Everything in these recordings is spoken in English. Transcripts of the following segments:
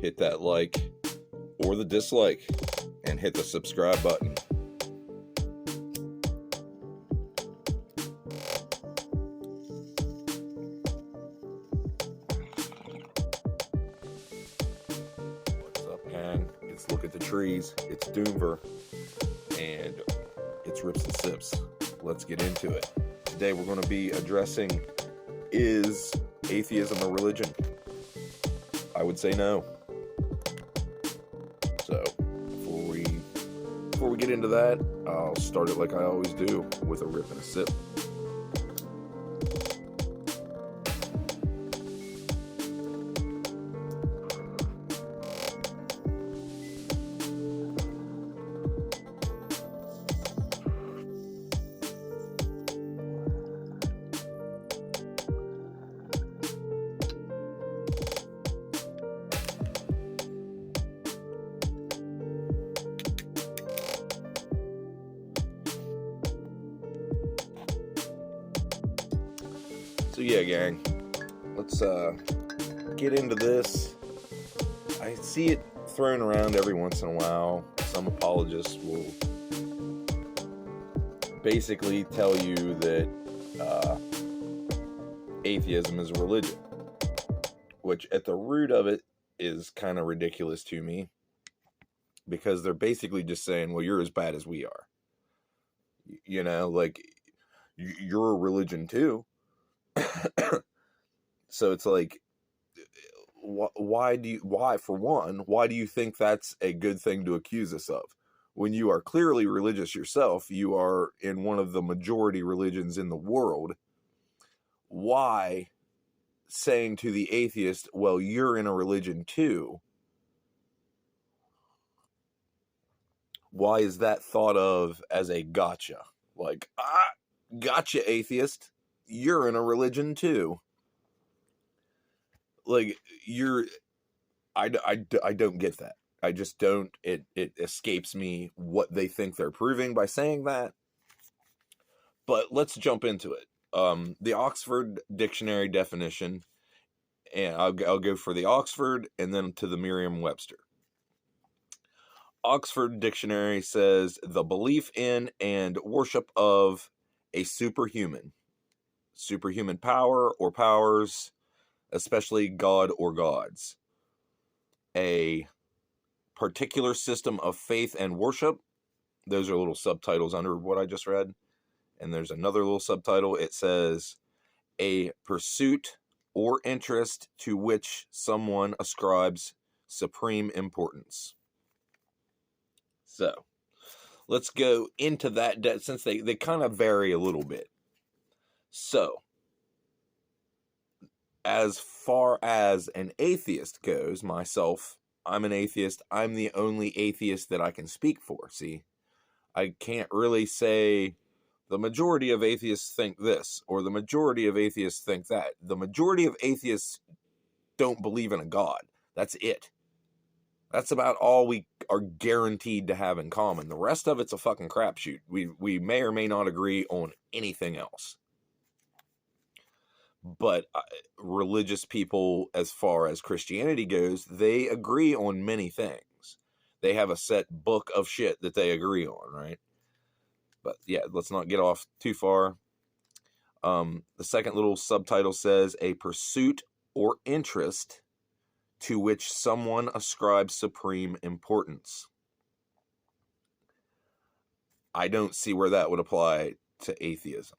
hit that like or the dislike, and hit the subscribe button. What's up, gang? It's Look at the Trees. It's Doomver, and it's Rips and Sips. Let's get into it. Today we're going to be addressing, is atheism a religion? I would say no. So, before we get into that, I'll start it like I always do, with a rip and a sip. So yeah, gang, let's get into this. I see it thrown around every once in a while. Some apologists will basically tell you that atheism is a religion, which at the root of it is kind of ridiculous to me, because they're basically just saying, well, you're as bad as we are. You know, like, you're a religion too. So it's like, why do you think that's a good thing to accuse us of? When you are clearly religious yourself, you are in one of the majority religions in the world. Why saying to the atheist, well, you're in a religion too? Why is that thought of as a gotcha? Like, gotcha, atheist. You're in a religion too. Like, I don't get that. I just don't. It escapes me what they think they're proving by saying that. But let's jump into it. The Oxford Dictionary definition, and I'll go for the Oxford and then to the Merriam-Webster. Oxford Dictionary says, the belief in and worship of a superhuman power or powers, especially God or gods. A particular system of faith and worship. Those are little subtitles under what I just read. And there's another little subtitle. It says, a pursuit or interest to which someone ascribes supreme importance. So, let's go into that, since they kind of vary a little bit. So, as far as an atheist goes, myself, I'm an atheist. I'm the only atheist that I can speak for, see? I can't really say the majority of atheists think this, or the majority of atheists think that. The majority of atheists don't believe in a God. That's it. That's about all we are guaranteed to have in common. The rest of it's a fucking crapshoot. We may or may not agree on anything else. But religious people, as far as Christianity goes, they agree on many things. They have a set book of shit that they agree on, right? But yeah, let's not get off too far. The second little subtitle says, a pursuit or interest to which someone ascribes supreme importance. I don't see where that would apply to atheism.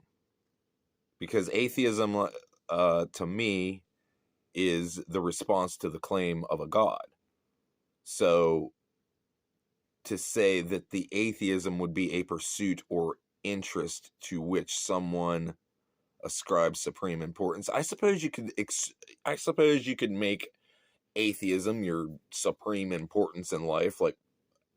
Because atheism, to me, is the response to the claim of a God. So, to say that the atheism would be a pursuit or interest to which someone ascribes supreme importance, I suppose you could make atheism your supreme importance in life, like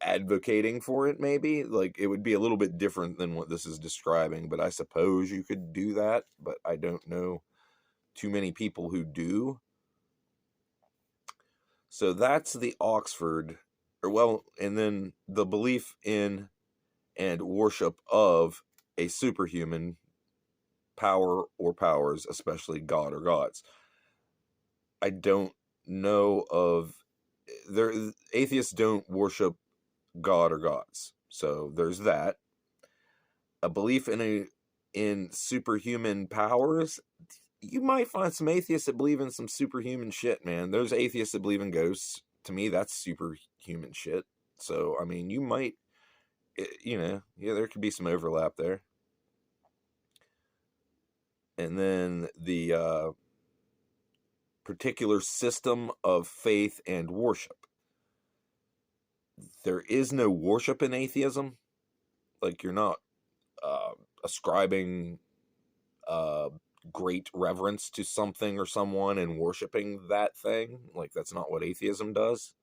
advocating for it, maybe. Like, it would be a little bit different than what this is describing, but I suppose you could do that. But I don't know too many people who do. So that's the Oxford, and then the belief in and worship of a superhuman power or powers, especially God or gods. I don't know of atheists don't worship God or gods. So there's that. A belief in superhuman powers. You might find some atheists that believe in some superhuman shit, man. There's atheists that believe in ghosts. To me, that's superhuman shit. So, I mean, you might, yeah, there could be some overlap there. And then the particular system of faith and worship. There is no worship in atheism. Like, you're not ascribing great reverence to something or someone and worshiping that thing. Like, that's not what atheism does.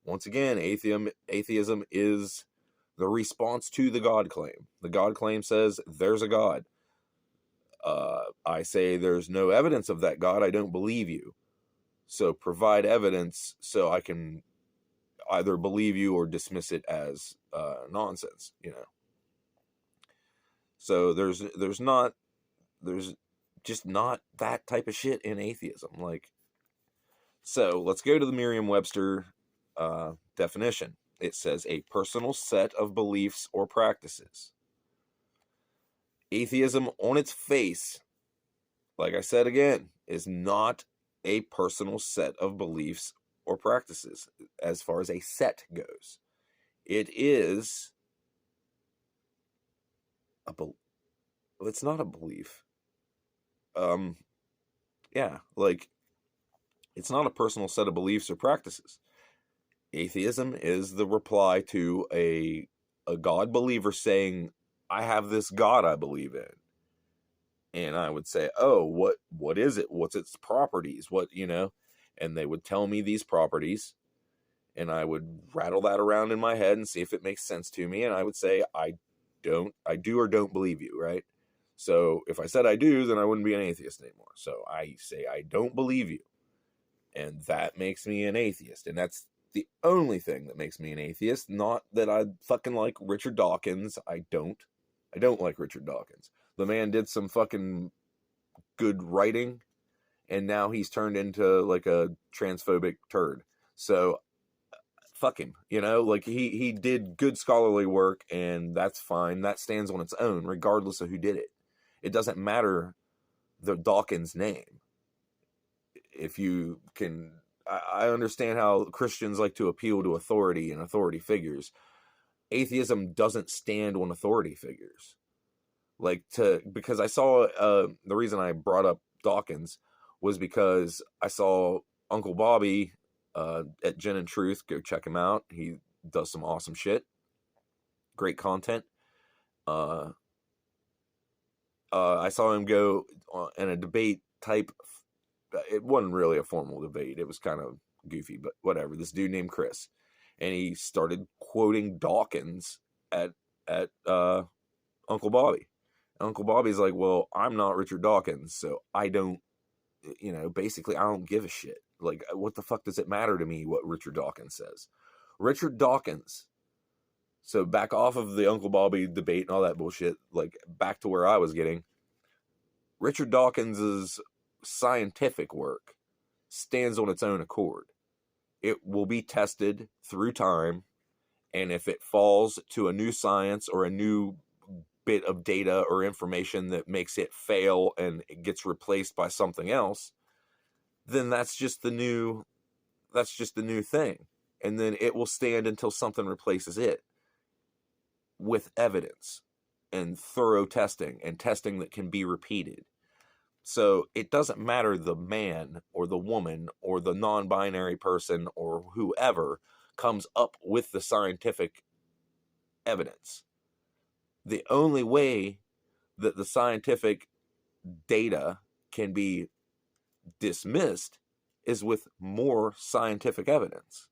Once again, atheism is the response to the God claim. The God claim says there's a God. I say there's no evidence of that God. I don't believe you. So provide evidence so I can either believe you or dismiss it as nonsense, So there's just not that type of shit in atheism. Like, so let's go to the Merriam-Webster definition. It says a personal set of beliefs or practices. Atheism on its face, like I said again, is not a personal set of beliefs or practices as far as a set goes. It is it's not a belief. Yeah, like, it's not a personal set of beliefs or practices. Atheism is the reply to a God believer saying, I have this God I believe in. And I would say, oh, what is it? What's its properties? And they would tell me these properties, and I would rattle that around in my head and see if it makes sense to me. And I would say, I do or don't believe you, right? So if I said I do, then I wouldn't be an atheist anymore. So I say, I don't believe you. And that makes me an atheist. And that's the only thing that makes me an atheist. Not that I fucking like Richard Dawkins. I don't like Richard Dawkins. The man did some fucking good writing, and now he's turned into like a transphobic turd. So fuck him, like he did good scholarly work, and that's fine. That stands on its own, regardless of who did it. It doesn't matter the Dawkins name. If you can, I understand how Christians like to appeal to authority and authority figures. Atheism doesn't stand on authority figures. Because I saw, the reason I brought up Dawkins was because I saw Uncle Bobby at Gin and Truth. Go check him out. He does some awesome shit. Great content. I saw him go in a debate type. It wasn't really a formal debate. It was kind of goofy, but whatever. This dude named Chris, and he started quoting Dawkins at Uncle Bobby. Uncle Bobby's like, well, I'm not Richard Dawkins, so I don't, basically I don't give a shit. Like, what the fuck does it matter to me what Richard Dawkins says? Richard Dawkins. So back off of the Uncle Bobby debate and all that bullshit, like back to where I was getting. Richard Dawkins's scientific work stands on its own accord. It will be tested through time, and if it falls to a new science or a new bit of data or information that makes it fail and it gets replaced by something else, then that's just the new thing. And then it will stand until something replaces it, with evidence and thorough testing and testing that can be repeated. So it doesn't matter the man or the woman or the non-binary person or whoever comes up with the scientific evidence. The only way that the scientific data can be dismissed is with more scientific evidence.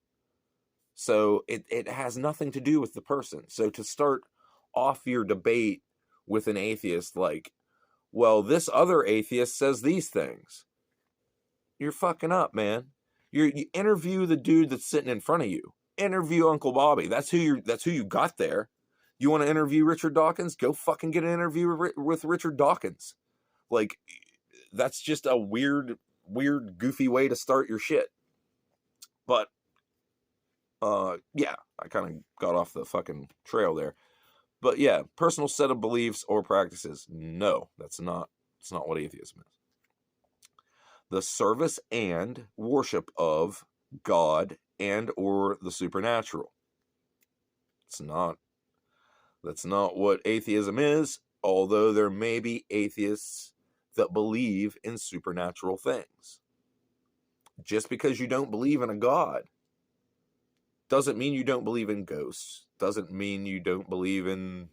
So it has nothing to do with the person. So to start off your debate with an atheist like, well, this other atheist says these things, you're fucking up, man. You interview the dude that's sitting in front of you. Interview Uncle Bobby. That's who you got there. You want to interview Richard Dawkins? Go fucking get an interview with Richard Dawkins. Like, that's just a weird, goofy way to start your shit. But Yeah, I kind of got off the fucking trail there. But yeah, personal set of beliefs or practices. No, it's not what atheism is. The service and worship of God and or the supernatural. That's not what atheism is, although there may be atheists that believe in supernatural things. Just because you don't believe in a God doesn't mean you don't believe in ghosts, doesn't mean you don't believe in,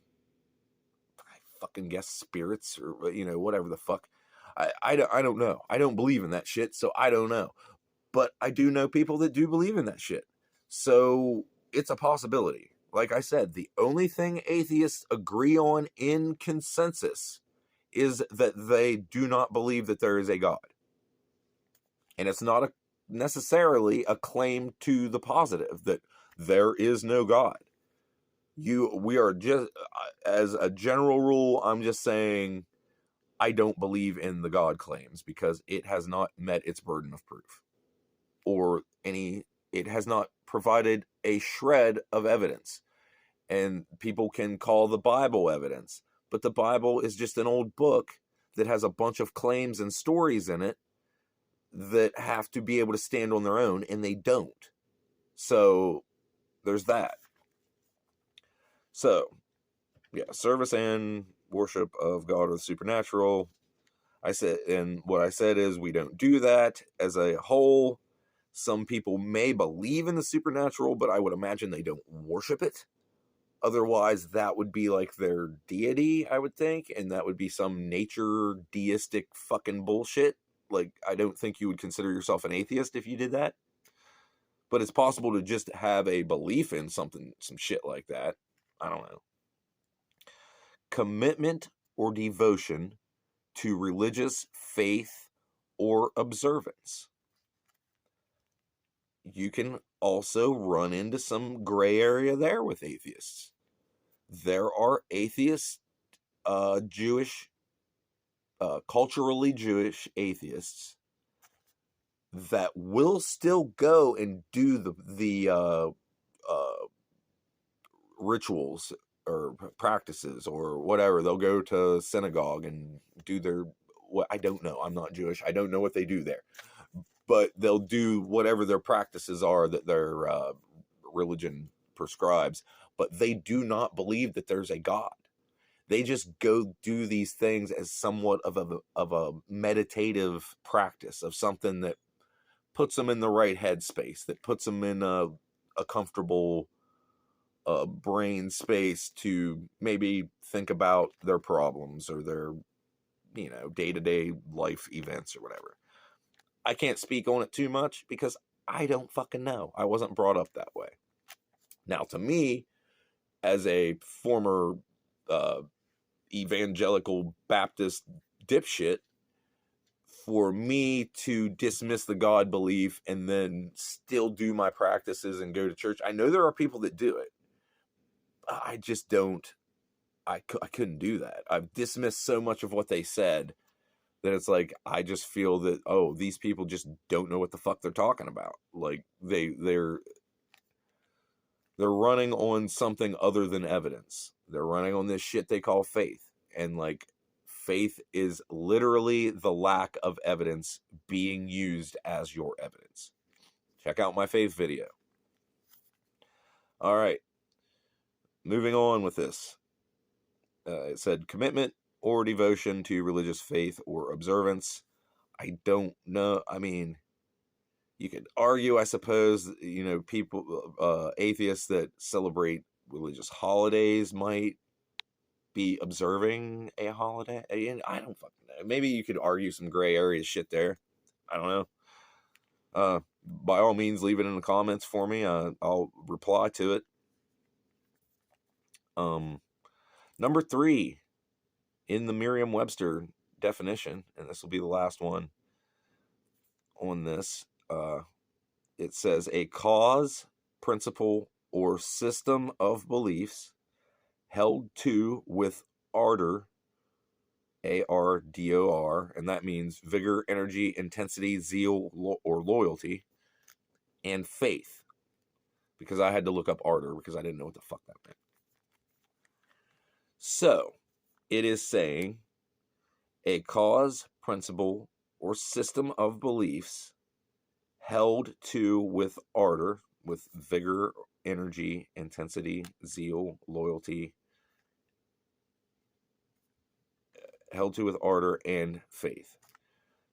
I fucking guess, spirits or, whatever the fuck. I don't know. I don't believe in that shit, so I don't know. But I do know people that do believe in that shit. So it's a possibility. Like I said, the only thing atheists agree on in consensus is that they do not believe that there is a God. And it's not necessarily a claim to the positive that there is no God. We are just, as a general rule, I'm just saying I don't believe in the God claims because it has not met its burden of proof. It has not provided a shred of evidence. And people can call the Bible evidence, but the Bible is just an old book that has a bunch of claims and stories in it that have to be able to stand on their own, and they don't. So there's that. So yeah, service and worship of God or the supernatural. What I said is we don't do that as a whole. Some people may believe in the supernatural, but I would imagine they don't worship it. Otherwise, that would be like their deity, I would think, and that would be some nature deistic fucking bullshit. Like, I don't think you would consider yourself an atheist if you did that. But it's possible to just have a belief in some shit like that. I don't know. Commitment or devotion to religious faith or observance. You can also run into some gray area there with atheists. There are atheists, culturally Jewish atheists that will still go and do the rituals or practices or whatever. They'll go to synagogue and do I don't know. I'm not Jewish. I don't know what they do there. But they'll do whatever their practices are that their religion prescribes. But they do not believe that there's a God. They just go do these things as somewhat of a meditative practice, of something that puts them in the right headspace, that puts them in a comfortable brain space to maybe think about their problems or their, day-to-day life events or whatever. I can't speak on it too much because I don't fucking know. I wasn't brought up that way. Now, to me, as a former evangelical Baptist dipshit, for me to dismiss the God belief and then still do my practices and go to church, I know there are people that do it. I just don't. I couldn't do that. I've dismissed so much of what they said that it's like I just feel that, oh, these people just don't know what the fuck they're talking about. Like they're running on something other than evidence. They're running on this shit they call faith. And like, faith is literally the lack of evidence being used as your evidence. Check out my faith video. All right. Moving on with this. It said commitment or devotion to religious faith or observance. I don't know. I mean, you could argue, I suppose, people, atheists that celebrate religious holidays might be observing a holiday. I don't fucking know. Maybe you could argue some gray area shit there. I don't know. By all means, leave it in the comments for me. I'll reply to it. Number 3 in the Merriam-Webster definition, and this will be the last one on this. It says a cause, principle, or system of beliefs held to with ardor, ARDOR, and that means vigor, energy, intensity, zeal, or loyalty, and faith. because I had to look up ardor because I didn't know what the fuck that meant. So, it is saying a cause, principle, or system of beliefs held to with ardor, with vigor, energy, intensity, zeal, loyalty, held to with ardor and faith.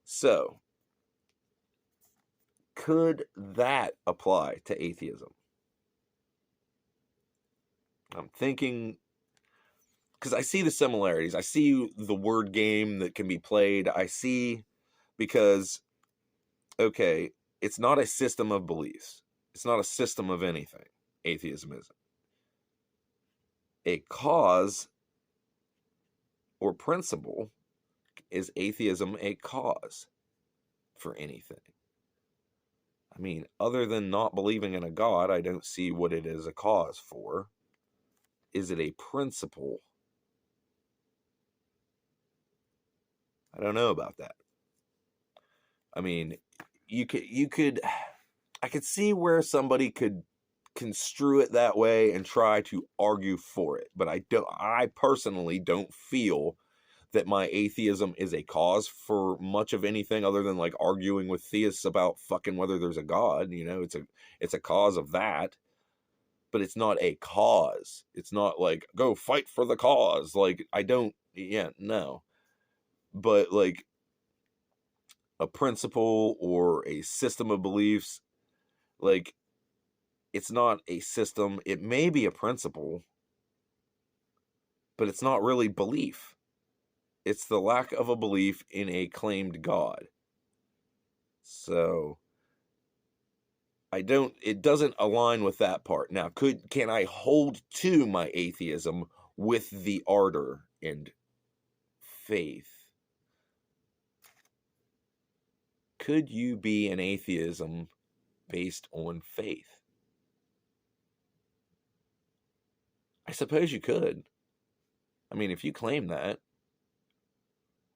So, could that apply to atheism? I'm thinking, because I see the similarities. I see the word game that can be played. I see, because, okay, it's not a system of beliefs. It's not a system of anything. Atheism isn't. A cause or principle, is atheism a cause for anything? I mean, other than not believing in a God, I don't see what it is a cause for. Is it a principle? I don't know about that. I mean, I could see where somebody could construe it that way and try to argue for it, but I personally don't feel that my atheism is a cause for much of anything other than like arguing with theists about fucking whether there's a God. You know, it's a cause of that, but it's not a cause. It's not like, go fight for the cause. Like, no. But like a principle or a system of beliefs, like, it's not a system. It may be a principle, but it's not really belief. It's the lack of a belief in a claimed God. So it doesn't align with that part. Now, can I hold to my atheism with the ardor and faith? Could you be an atheism based on faith? I suppose you could. I mean, if you claim that,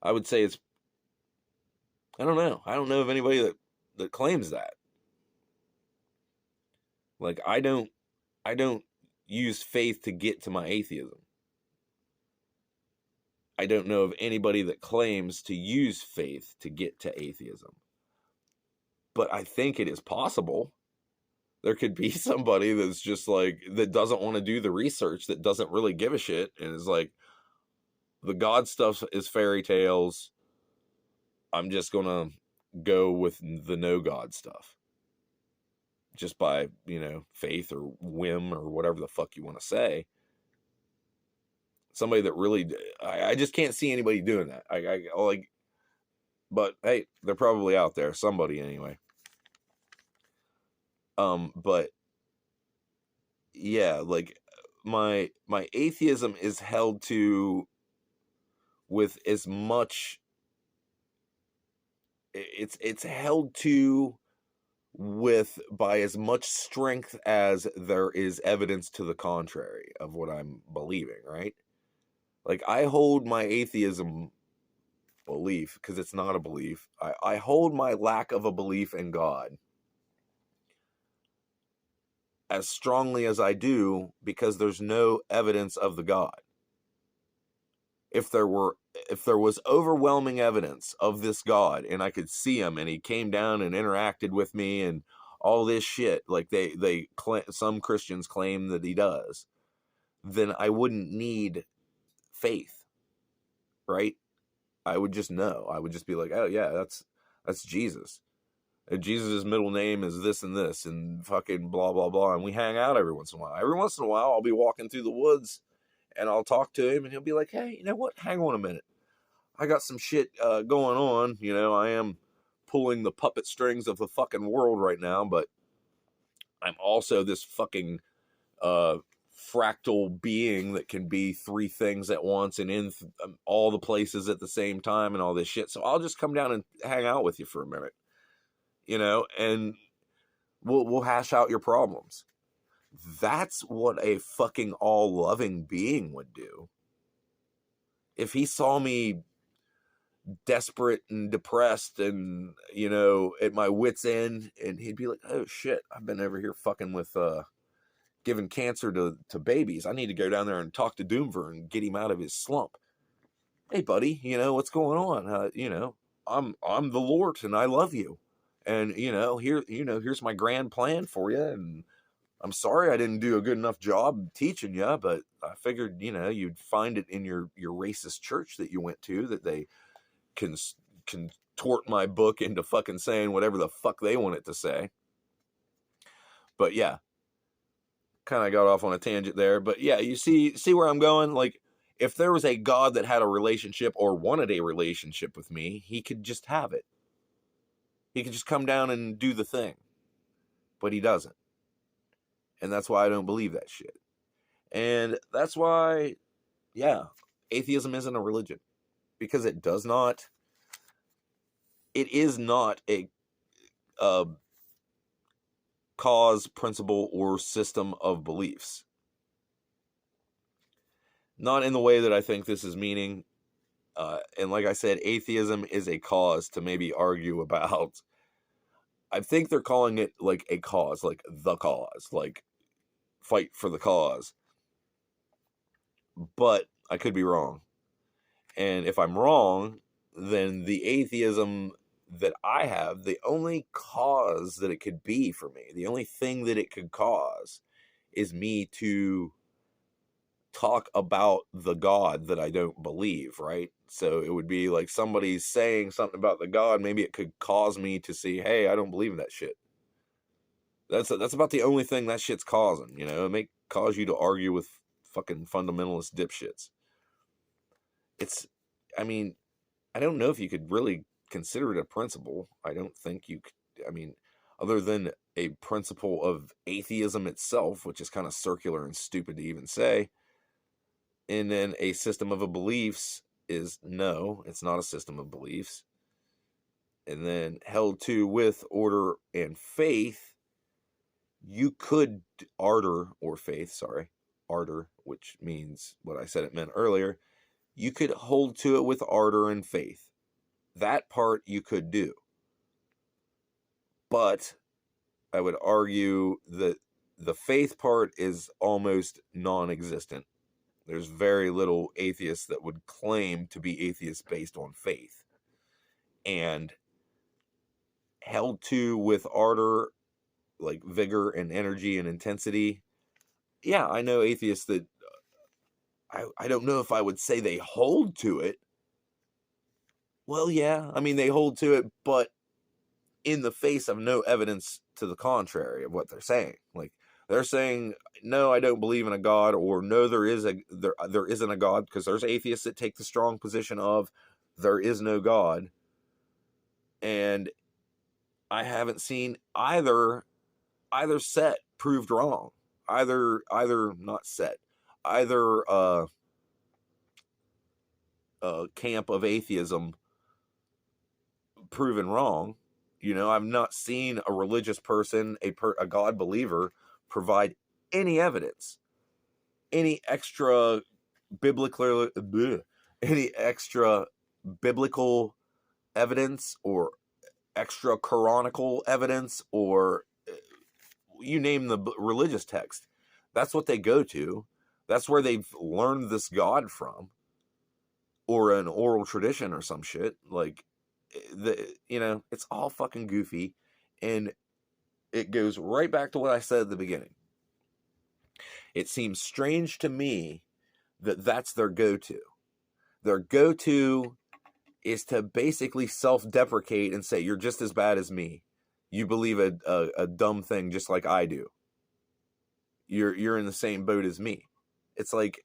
I would say I don't know. I don't know of anybody that claims that. Like, I don't use faith to get to my atheism. I don't know of anybody that claims to use faith to get to atheism. But I think it is possible. There could be somebody that's just like, that doesn't want to do the research, that doesn't really give a shit, and is like, the God stuff is fairy tales. I'm just going to go with the no God stuff. Just by, faith or whim or whatever the fuck you want to say. Somebody that really, I just can't see anybody doing that. But hey, they're probably out there. Somebody anyway. But yeah, like my atheism is held to with as much, it's held to with by as much strength as there is evidence to the contrary of what I'm believing, right? Like, I hold my atheism belief, because it's not a belief, I hold my lack of a belief in God as strongly as I do because there's no evidence of the God. If there was overwhelming evidence of this God and I could see him and he came down and interacted with me and all this shit, like some Christians claim that he does, then I wouldn't need faith, right? I would just know. I would just be like, oh yeah, that's Jesus. And Jesus' middle name is this and this and fucking blah, blah, blah. And we hang out every once in a while. Every once in a while, I'll be walking through the woods and I'll talk to him and he'll be like, hey, you know what? Hang on a minute. I got some shit going on. I am pulling the puppet strings of the fucking world right now, but I'm also this fucking fractal being that can be three things at once and in all the places at the same time and all this shit. So I'll just come down and hang out with you for a minute, and we'll hash out your problems. That's what a fucking all-loving being would do. If he saw me desperate and depressed and, at my wit's end, and he'd be like, oh shit, I've been over here fucking with giving cancer to babies. I need to go down there and talk to Doomver and get him out of his slump. Hey, buddy, what's going on? I'm the Lord and I love you. And, here's my grand plan for you. And I'm sorry I didn't do a good enough job teaching you, but I figured, you'd find it in your racist church that you went to, that they can contort my book into fucking saying whatever the fuck they want it to say. But yeah, kind of got off on a tangent there. But yeah, you see where I'm going? Like, if there was a God that had a relationship or wanted a relationship with me, he could just have it. He could just come down and do the thing. But he doesn't. And that's why I don't believe that shit. And that's why, yeah, atheism isn't a religion. Because it is not a cause, principle, or system of beliefs. Not in the way that I think this is meaning. And like I said, atheism is a cause to maybe argue about. I think they're calling it like a cause, like the cause, like fight for the cause. But I could be wrong. And if I'm wrong, then the atheism that I have, the only cause that it could be for me, the only thing that it could cause is me to talk about the God that I don't believe, right? So it would be like somebody's saying something about the God. Maybe it could cause me to see, hey, I don't believe in that shit. That's about the only thing that shit's causing, It may cause you to argue with fucking fundamentalist dipshits. I don't know if you could really consider it a principle. I don't think you could, other than a principle of atheism itself, which is kind of circular and stupid to even say. And then a system of beliefs is no, it's not a system of beliefs. And then held to with order and faith, you could ardor, which means what I said it meant earlier. You could hold to it with ardor and faith. That part you could do. But I would argue that the faith part is almost non-existent. There's very little atheists that would claim to be atheists based on faith. And held to with ardor, like vigor and energy and intensity. Yeah, I know atheists that I don't know if I would say they hold to it. Well, yeah, they hold to it, but in the face of no evidence to the contrary of what they're saying. Like, they're saying, no, I don't believe in a God, or no, there isn't a God, because there's atheists that take the strong position of there is no God. And I haven't seen either set proved wrong. Either camp of atheism proven wrong. I've not seen a religious person, a God believer, provide any evidence, any extra biblical evidence, or extra Quranical evidence, or you name the religious text. That's what they go to. That's where they've learned this God from, or an oral tradition or some shit. Like, it's all fucking goofy. And it goes right back to what I said at the beginning. It seems strange to me that that's their go-to. Their go-to is to basically self-deprecate and say, you're just as bad as me. You believe a dumb thing just like I do. You're in the same boat as me. It's like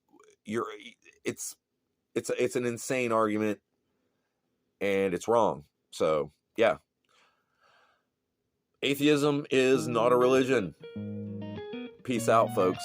it's an insane argument, and it's wrong. So, yeah. Atheism is not a religion. Peace out, folks.